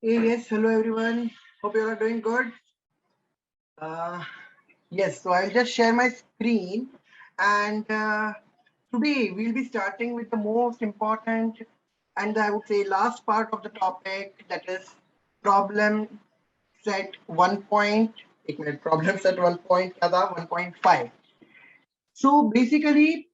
Hey, yes, hello everyone. Hope you are doing good. Uh, yes, so I'll just share my screen, and today we'll be starting with the most important and I would say last part of the topic, that is problem set 1 point. एक minute, problem set 1 point क्या था 1.5. So basically,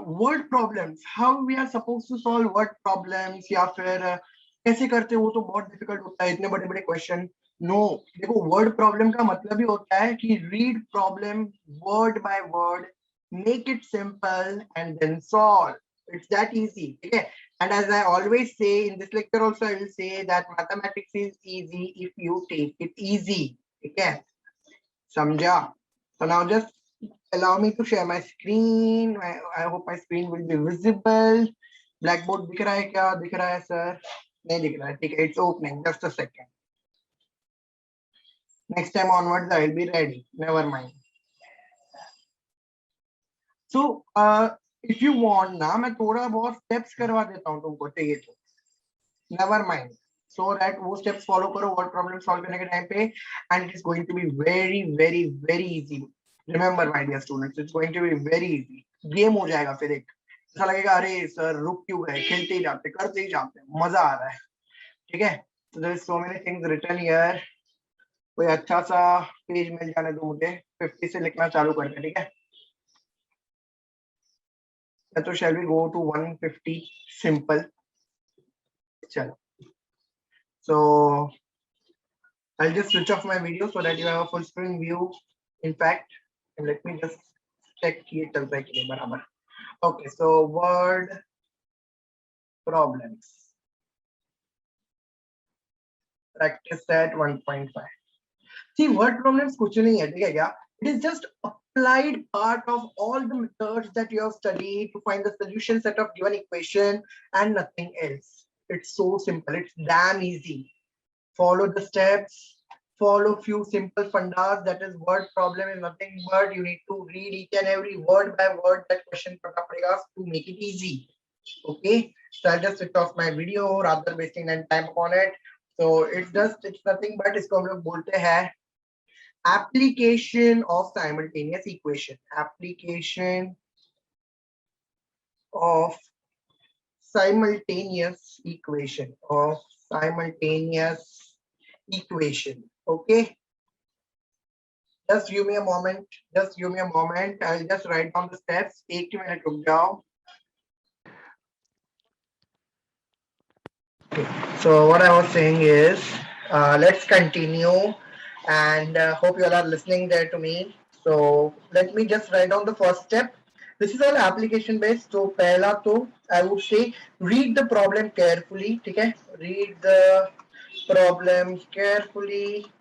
word problems, how we are supposed to solve word problems या फिर कैसे करते हो, वो तो बहुत डिफिकल्ट होता है, इतने बड़े बड़े क्वेश्चन. नो, देखो वर्ड प्रॉब्लम का मतलब ही होता है कि read problem word by word, make it simple and then solve. It's that easy. Okay. And as I always say in this lecture also, I will say that mathematics is easy if you take it easy. Okay. Samjha. So now just allow me to share my screen. I hope my screen will be visible. Blackboard दिख रहा है क्या? दिख रहा है sir? नहीं दिख रहा है. ठीक है, it's opening. Just a second. Next time onwards I will be ready. Never mind. So if you want ना मैं थोड़ा बहुत steps करवा देता हूँ तुमको चाहिए तो. Never mind. So that वो steps follow करो word problem solve करने के time पे, and it is going to be very very very easy. Remember my dear students, it's going to be very easy. Game हो जाएगा फिर एक. ऐसा लगेगा अरे सर रुक क्यों गए, खेलते ही जाते, करते ही जाते, मजा आ रहा है. ठीक है. So there is so many things written here. कोई अच्छा सा पेज मिल जाने दो मुझे. 50 से लिखना चालू करते. ठीक है. तो shall we go to 150 simple. चलो. So I'll just switch off my video so that you have a full screen view. In fact, and let me just check here चलता है कि नहीं बराबर. Okay, so word problems. Practice set 1.5. See, word problems कुछ नहीं है, ठीक है क्या? It is just applied part of all the methods that you have studied to find the solution set of given equation and nothing else. It's so simple. It's damn easy. Follow the steps. Follow few simple fundas. That is, word problem is nothing but you need to read each and every word by word that question पढ़ना पड़ेगा to make it easy. Okay, so I'll just switch off my video rather than wasting any time upon it. So it's nothing but इसको हम लोग बोलते हैं application of simultaneous equation. Application of simultaneous equation. Okay. Just give me a moment. I'll just write down the steps. एक ही minute रुक जाओ. Okay. So what I was saying is, let's continue, and hope you all are listening there to me. So let me just write down the first step. This is all application based. So पहला तो I would say read the problem carefully. ठीक है? Read the problem carefully.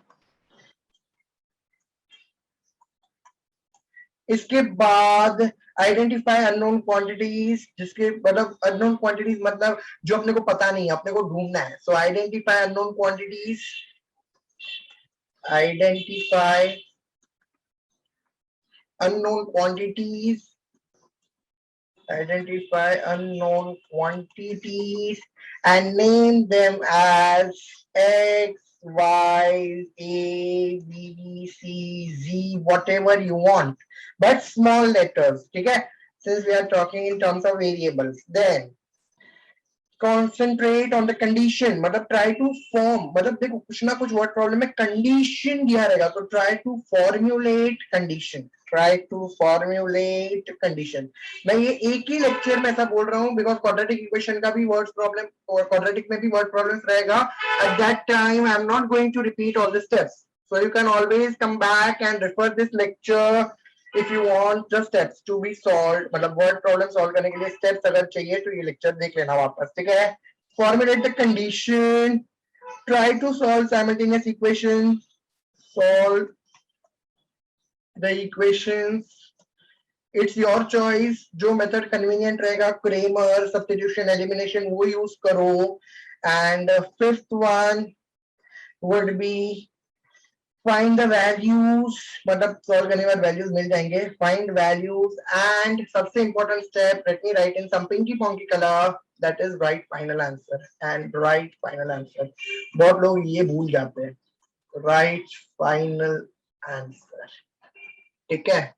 इसके बाद identify unknown quantities, जिसके मतलब unknown quantities मतलब जो अपने को पता नहीं है, अपने को ढूंढना है. सो identify unknown quantities. Identify unknown quantities. Identify unknown quantities and name them as X, Y, A, B, C, Z, whatever you want, but small letters. Okay, since we are talking in terms of variables, then concentrate on the condition. मतलब try to form, मतलब देखो कुछ ना कुछ word problem में condition दिया रहेगा, तो try to formulate condition. Try to formulate condition. मैं ये एक ही लेक्चर में ऐसा बोल रहा हूँ because quadratic equation का भी words problem और quadratic में भी word problems रहेगा. At that time I am not going to repeat all the steps, so you can always come back and refer this lecture if you want the steps to be solved. मतलब word problem solve करने के लिए steps अगर चाहिए तो ये lecture देख लेना वापस. ठीक है? Formulate the condition. Try to solve simultaneous equations. Solve the equations. It's your choice. जो method convenient रहेगा, Kramer, substitution, elimination, वो use करो. And fifth one would be find the values, मतलब solve करने के बाद values मिल जाएंगे. Find values and सबसे important step, let me write in some pinky ponky color, that is write final answer and write final answer. बहुत लोग ये भूल जाते हैं. Write final answer. ठीक है?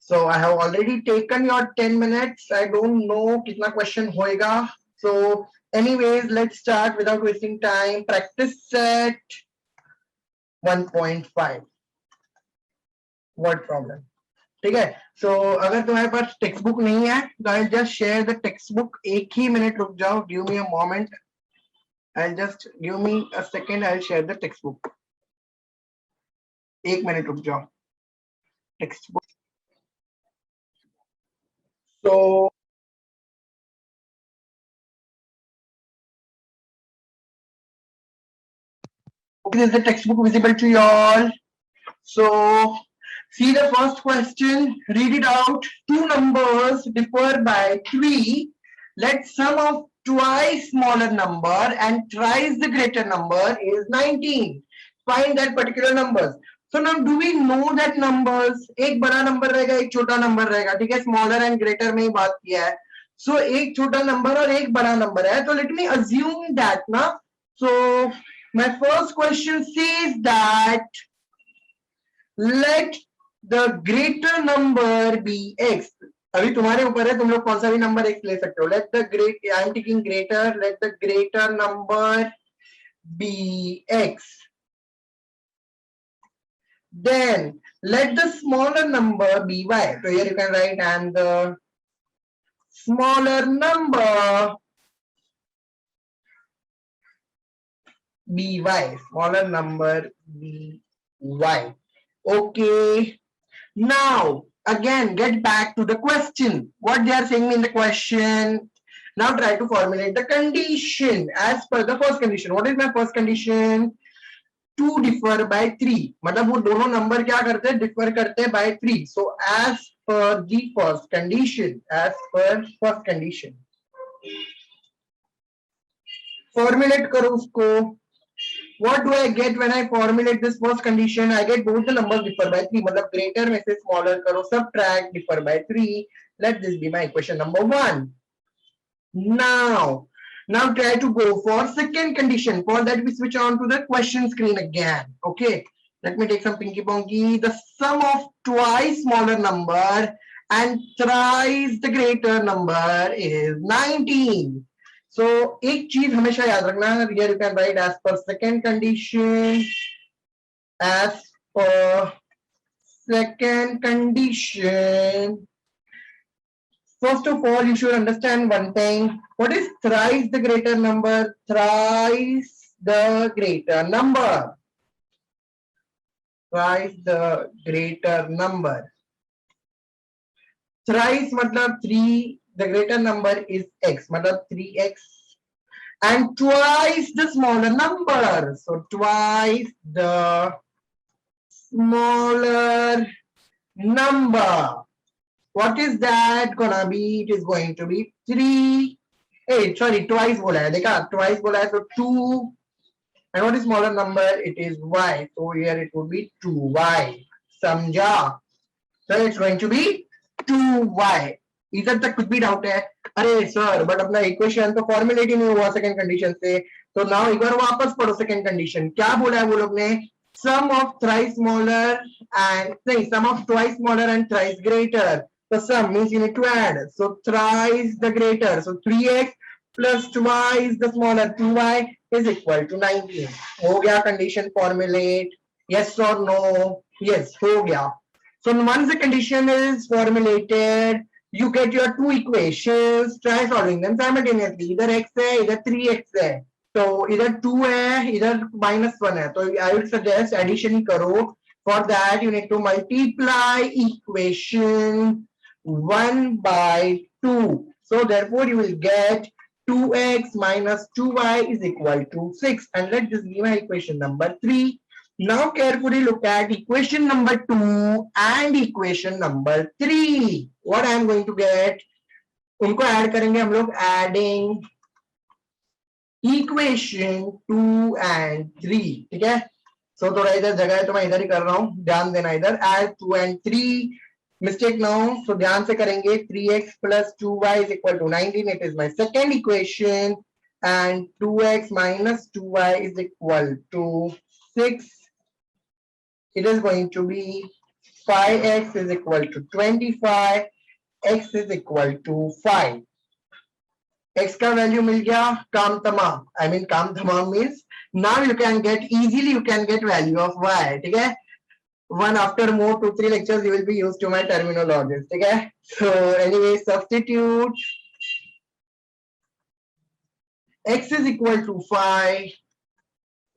So I have already taken your 10 minutes. I don't know कितना question होएगा. So anyways, let's start without wasting time. Practice set 1.5. Word problem. ठीक है. So अगर तुम्हारे पास टेक्स्ट बुक नहीं है तो I'll just share the text book. एक ही मिनट रुक जाओ. Give me a moment. Give me a second. I'll share the text book. एक मिनट रुक जाओ. Text book. So is the textbook visible to you all? So see the first question, read it out. Two numbers differ by 3. Let sum of twice smaller number and thrice the greater number is 19. Find that particular numbers. So now do we know that numbers? एक बड़ा number रहेगा, एक छोटा number रहेगा. ठीक है, smaller and greater में ही बात किया है. So एक छोटा नंबर और एक बड़ा नंबर है. तो let me assume that ना. So my first question says that let the greater number be x. अभी तुम्हारे ऊपर है, तुम लोग कौन सा भी नंबर x ले सकते हो. Let the I am taking greater. Let the greater number be x. Then let the smaller number be y. So here you can write and the smaller number be y. Smaller number be y. Okay. Now again get back to the question. What they are saying in the question. Now try to formulate the condition as per the first condition. What is my first condition? 2 differ by 3. मतलब वो दोनों number क्या करते हैं, differ करते हैं by 3. So as per the first condition, formulate करो उसको. What do I get when I formulate this first condition? I get both the numbers differ by 3. मतलब greater में से smaller करो, subtract differ by 3. Let this be my equation number 1. Now try to go for second condition. For that we switch on to the question screen again. Okay. Let me take some pinky ponky. The sum of twice smaller number and thrice the greater number is 19. So एक चीज हमेशा याद रखना. Here you can write as per second condition. As per second condition. First of all, you should understand one thing. What is thrice the greater number? Thrice the greater number. Thrice the greater number. Thrice matlab 3. The greater number is x. Matlab 3x. And twice the smaller number. So twice the smaller number. What is that gonna be? It is going to be 3. Hey, sorry, twice बोला है. देखा, twice बोला है, so 2. And what is smaller number? It is y. So here it would be 2y. समझा? So it's going to be 2y. इधर तक कुछ भी डाउट है? अरे सर, बट अपना इक्वेशन तो फॉर्मुलेट ही नहीं हुआ सेकंड कंडीशन से. तो नाउ एक बार वापस पढ़ो सेकंड कंडीशन. क्या बोला है वो लोग ने? Sum of thrice smaller and sum of twice smaller and thrice greater. The sum means you need to add. So thrice the greater. So 3x plus twice the smaller 2y is equal to 19. हो गया condition formulate? Yes or no? Yes, हो गया. So once the condition is formulated, you get your two equations. Try solving them simultaneously. इधर x है, इधर 3x है. तो इधर 2 है, इधर -1 है. तो I would suggest addition ही करो. For that you need to multiply equation 1 by 2. So therefore you will get 2x minus 2y is equal to 6. And let this be my equation number 3. Now carefully look at equation number 2 and equation number 3. What I am going to get? उनको add करेंगे हम लोग. Adding equation 2 and 3. ठीक है? सो थोड़ा इधर जगह है तो मैं इधर ही कर रहा हूँ, ध्यान देना इधर. Add 2 and 3. Mistake now. So ध्यान से करेंगे. 3x plus 2y is equal to 19. It is my second equation. And 2x minus 2y is equal to 6. It is going to be 5x is equal to 25. X is equal to 5. X का value मिल गया, काम तमाम. I mean काम तमाम means now you can get easily you can get value of y. ठीक है? One after more 2-3 lectures you will be used to my terminologies. ठीक है? So anyway, substitute x is equal to 5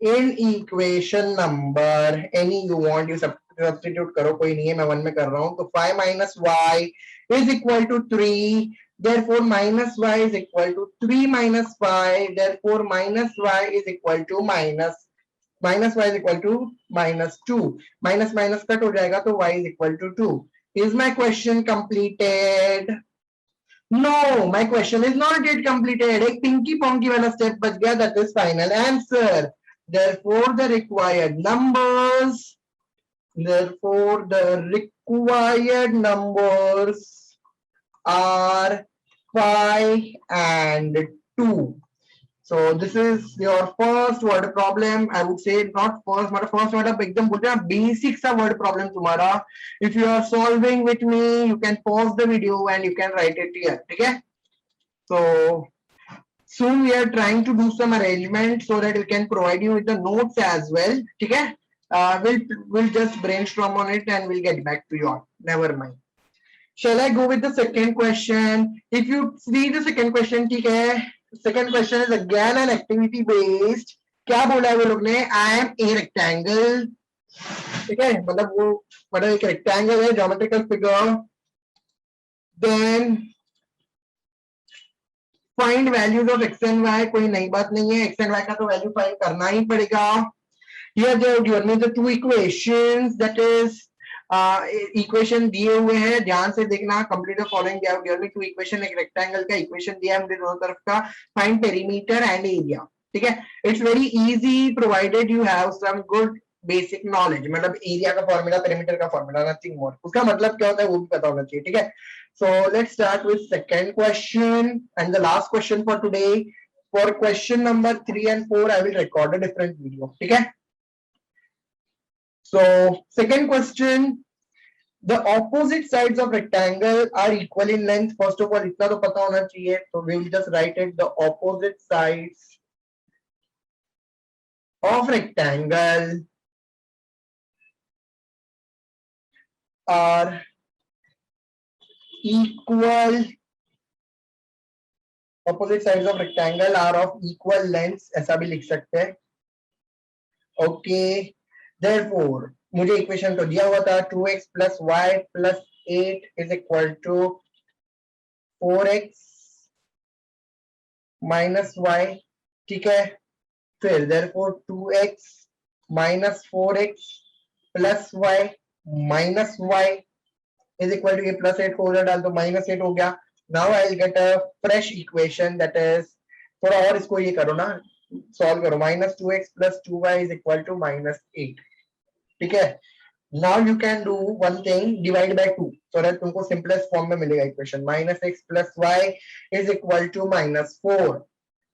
in equation number any you want. You substitute करो, कोई नहीं है, मैं 1 में कर रहा हूँ. तो 5 minus y is equal to 3. Therefore minus y is equal to 3 minus 5. Therefore minus y is equal to minus y is equal to minus 2. Minus minus cut हो जाएगा तो y is equal to 2. Is my question completed? No, my question is not yet completed. एक pinky ponky वाला step बच गया. That is final answer. Therefore the required numbers are 5 and 2. So this is your first word problem. I would say not first, but first word एकदम बोलते हैं basic सा word problem तुम्हारा. If you are solving with me, you can pause the video and you can write it here. ठीक है? So soon we are trying to do some arrangement so that we can provide you with the notes as well. ठीक है? We'll just brainstorm on it and we'll get back to you all. Never mind. Shall I go with the second question? If you see the second question, ठीक है? Second question is again an activity based. क्या बोला है वो लोग ने? I am a rectangle. ठीक है? मतलब एक rectangle है, geometrical figure. Then find values of x and y. कोई नई बात नहीं है, x and y का तो value find करना ही पड़ेगा. Here they have given me the two equations, that is equation दिए हुए हैं, ध्यान से देखना. Complete the following. They have given me two equation. एक रेक्टेंगल का इक्वेशन दिया है मुझे दोनों तरफ का. Find perimeter and area. ठीक है? It's very easy provided you have some good basic knowledge. मतलब एरिया का फॉर्मूला, पेरीमीटर का फॉर्मूला, नथिंग मोर. उसका मतलब क्या होता है वो भी पता होना चाहिए. ठीक है? So let's start with second question and the last question for today. For question number 3 and 4, I will record a different video. ठीक है? So second question, the opposite sides of rectangle are equal in length. First of all, इतना तो पता होना चाहिए. So we will just write it. The opposite sides of rectangle are equal. Opposite sides of rectangle are of equal lengths. ऐसा भी लिख सकते हैं. Okay. Therefore, मुझे इक्वेशन तो दिया हुआ था 2x plus y plus 8 is equal to 4x minus y. ठीक है? फिर therefore 2x minus 4x plus y minus y is equal to ये plus 8 को उधर डाल दो, minus 8 हो गया. Now I will get a fresh equation, that is थोड़ा और इसको ये करो ना, solve करो. Minus 2x plus 2y is equal to minus 8. ठीक है? Now you can do one thing, divide by 2 so that तुमको simplest form में मिलेगा equation. Minus x plus y is equal to minus 4.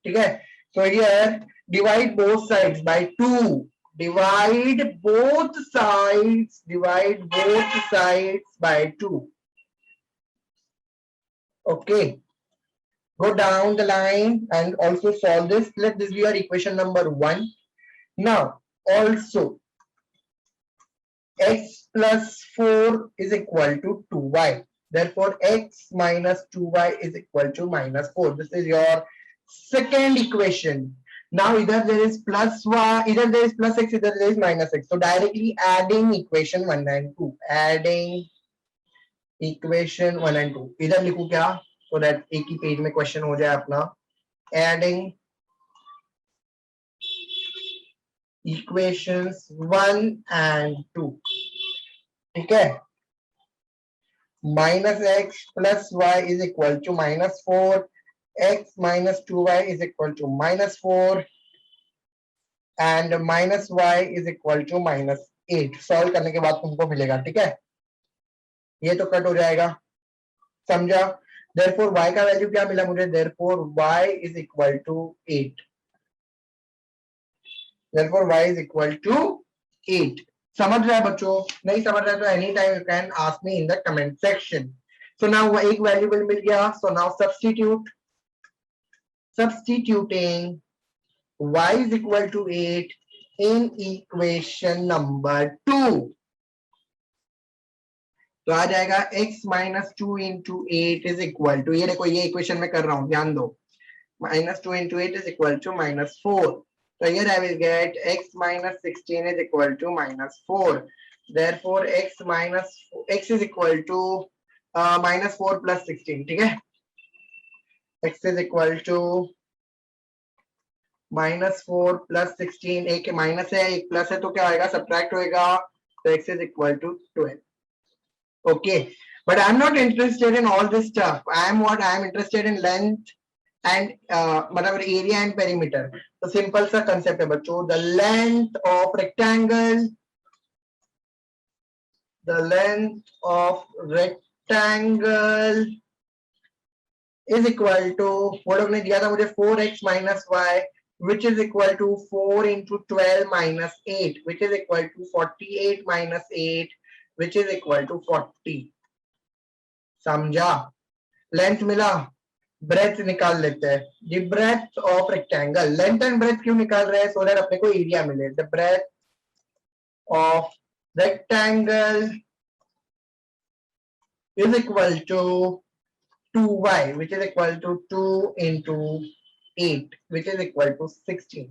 ठीक है? So here divide both sides by 2. Divide both sides by 2. Okay. Go down the line and also solve this. Let this be your equation number 1. Now also x plus 4 is equal to 2y. Therefore, x minus 2y is equal to minus 4. This is your second equation. Now either there is plus y, either there is plus x, either there is minus x. So directly adding equation 1 and 2. Adding equation 1 and 2. इधर लिखूं क्या? So that एक ही page में question हो जाए अपना. Adding equations 1 and 2. ठीक है? Minus x plus y is equal to minus 4. X minus 2y is equal to minus 4. And minus y is equal to -8 solve करने के बाद तुमको मिलेगा, ठीक है। ये तो कट हो जाएगा, समझा। देयरफॉर y का वैल्यू क्या मिला मुझे, therefore y is equal to 8, therefore y is equal to 8। समझ रहा है बच्चों? नहीं समझ रहा है तो any time you can ask me in the comment section. So now एक वेरिएबल मिल गया, so now substituting y is equal to 8 in equation number 2, तो आ जाएगा x minus 2 into 8 is equal to, ये देखो ये इक्वेशन में कर रहा हूं, ध्यान दो, minus 2 into 8 is equal to -4. So here I will get x minus 16 is equal to -4. Therefore x is equal to -4 plus 16, ठीक है। x is equal to -4 plus 16, एक माइनस है एक प्लस है तो क्या आएगा, सब्ट्रैक्ट होएगा, तो x is equal to 12. Okay, but I'm not interested in all this stuff. I'm interested in length and मतलब area and perimeter. तो सिंपल सा कंसेप्ट है बच्चों, the length of rectangle is equal to, वो लोग ने दिया था मुझे 4x minus y, which is equal to 4 into 12 minus 8, which is equal to 48 minus 8, which is equal to 40. समझा? लेंथ मिला, ब्रेथ निकाल लेते हैं। The breadth of rectangle, length and breadth क्यों निकाल रहे हैं, सो दैट अपने को एरिया मिले। The breadth of rectangle is equal to 2y, which is equal to 2 into 8, which is equal to 16.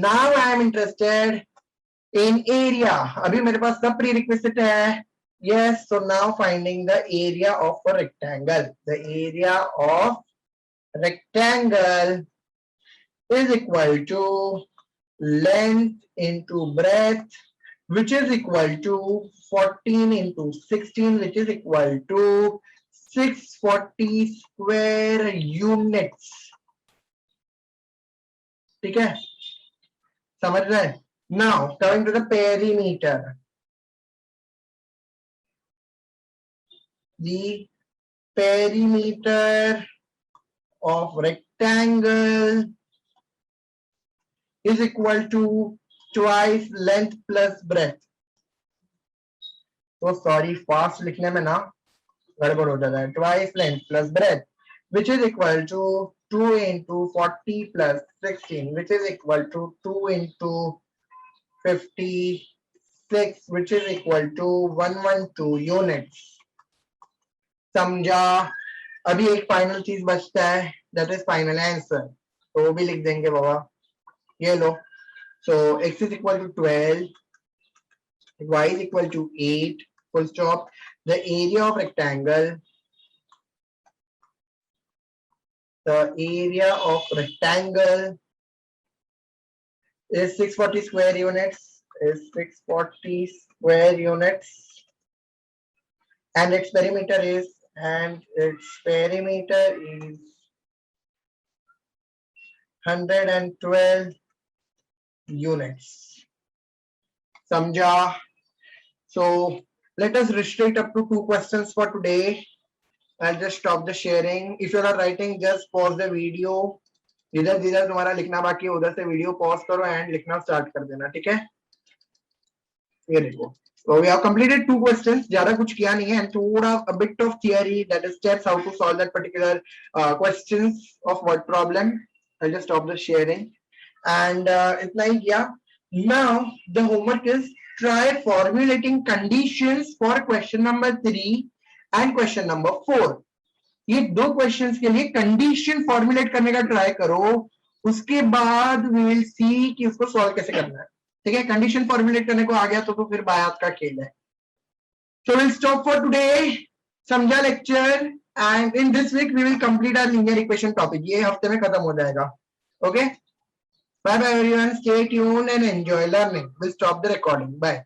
Now I am interested in area. अभी मेरे पास सब प्रीरिक्विजिट है। Yes, so now finding the area of a rectangle. The area of rectangle is equal to length into breadth, which is equal to 14 into 16, which is equal to 640 square units. ठीक है, समझ रहे हैं? Now coming to the perimeter. The perimeter of rectangle is equal to twice length plus breadth. तो sorry fast लिखने में ना गड़बड़ हो जाता है। twice length plus breadth, which is equal to 2 into 40 plus 16, which is equal to 2 into 56, which is equal to 112 units. समझा? अभी एक फाइनल चीज बचता है, दैट इज फाइनल आंसर, तो वो भी लिख देंगे बाबा, ये लो। सो x is equal to 12, y is equal to 8, full stop. The area of rectangle, is 640 square units, and its perimeter is 112 units. Samjha? So let us restrict up to 2 questions for today. I'll just stop the sharing. If you are writing, just pause the video. जिधर जिधर तुम्हारा लिखना बाकी है उधर से video pause करो and लिखना स्टार्ट कर देना, ठीक है। ये देखो, so we have completed 2 questions, ज्यादा कुछ किया नहीं है, and थोड़ा a bit of theory, that is steps how to solve that particular questions of word problem. I'll just stop the sharing and इतना ही किया. Now the homework is try formulating conditions for question number 3 and question number 4. ये 2 questions के लिए condition formulate करने का try करो, उसके बाद वी विल सी कि उसको सॉल्व कैसे करना है, ठीक है। कंडीशन फॉर्मुलेट करने को आ गया तो फिर बायात का खेल है। So will stop for today, समझा lecture, and in this week we will complete our linear equation topic, ये हफ्ते में खत्म हो जाएगा। Okay, bye bye everyone, stay tuned and enjoy learning. Will stop the recording, bye.